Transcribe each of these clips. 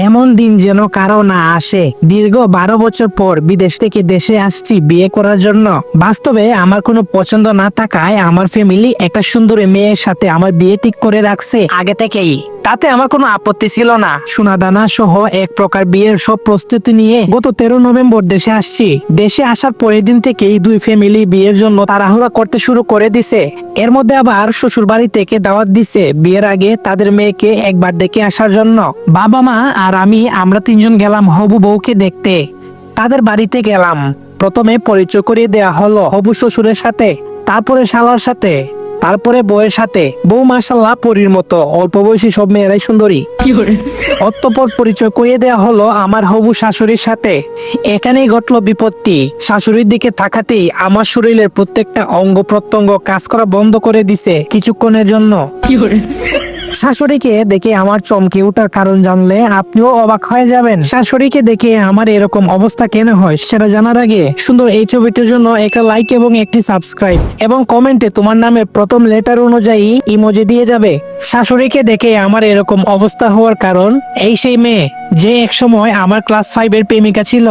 এমন দিন যেন কারো না আসে। দীর্ঘ 12 বছর পর বিদেশ থেকে দেশে আসছি বিয়ে করার জন্য। বাস্তবে আমার কোনো পছন্দ না থাকায় আমার ফ্যামিলি একটা সুন্দরী মেয়ের সাথে আমার বিয়ে ঠিক করে রাখছে আগে থেকেই। তাতে আমার কোনো আপত্তি ছিল না। সোনাদানা সহ এক প্রকার বিয়ের সব প্রস্তুতি নিয়ে গত 13 নভেম্বর দেশে আসছি। দেশে আসার পরের দিন থেকেই দুই ফ্যামিলি বিয়ের জন্য তাড়াহুড়া করতে শুরু করে দিছে। এর মধ্যে আবার শ্বশুর বাড়ি থেকে দাওয়াত দিছে বিয়ের আগে তাদের মেয়েকে একবার দেখে আসার জন্য। বাবা মা আর আমরা তিনজন গেলাম হবু বউকে দেখতে। তাদের বাড়িতে গেলাম। প্রথমে পরিচয় করিয়ে দেয়া হলো হবু শ্বশুরের সাথে, তারপরে শালার সাথে, তারপরে বউয়ের সাথে। বউ মাশাআল্লাহ পরীর মতো, অল্প বয়সী সব মেয়েরাই সুন্দরী। অতঃপর পরিচয় করিয়ে দেয়া হলো আমার হবু শাশুড়ির সাথে। এখানেই ঘটলো বিপত্তি। শাশুড়ির দিকে তাকাতেই আমার শরীরের প্রত্যেকটা অঙ্গ প্রত্যঙ্গ কাজ করা বন্ধ করে দিছে কিছুক্ষণের জন্য। শাশুড়িকে দেখে আমার চমকে ওঠার কারণ জানলে আপনিও অবাক হয়ে যাবেন। শাশুড়িকে দেখে আমার এরকম অবস্থা কেন হয় সেটা জানার আগে সুন্দর এই ছবিটির জন্য একটা লাইক এবং একটি সাবস্ক্রাইব এবং কমেন্টে তোমার নামের প্রথম লেটার অনুযায়ী ইমোজি দিয়ে যাবে। শাশুড়িকে দেখে আমার এরকম অবস্থা হওয়ার কারণ এই সেই মেয়ে যে একসময় আমার ক্লাস 5 এর প্রেমিকা ছিল।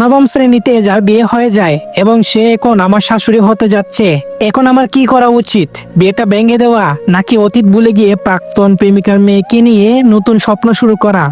নবম শ্রেণীতে যার বিয়ে হয়ে যায় এবং সে এখন আমার শাশুড়ি হতে যাচ্ছে। এখন আমার কি করা উচিত? বিয়েটা ভেঙে দেওয়া নাকি অতীত ভুলে গিয়ে প্রাক্তন প্রেমিকার মেয়েকে নিয়ে নতুন স্বপ্ন শুরু করা?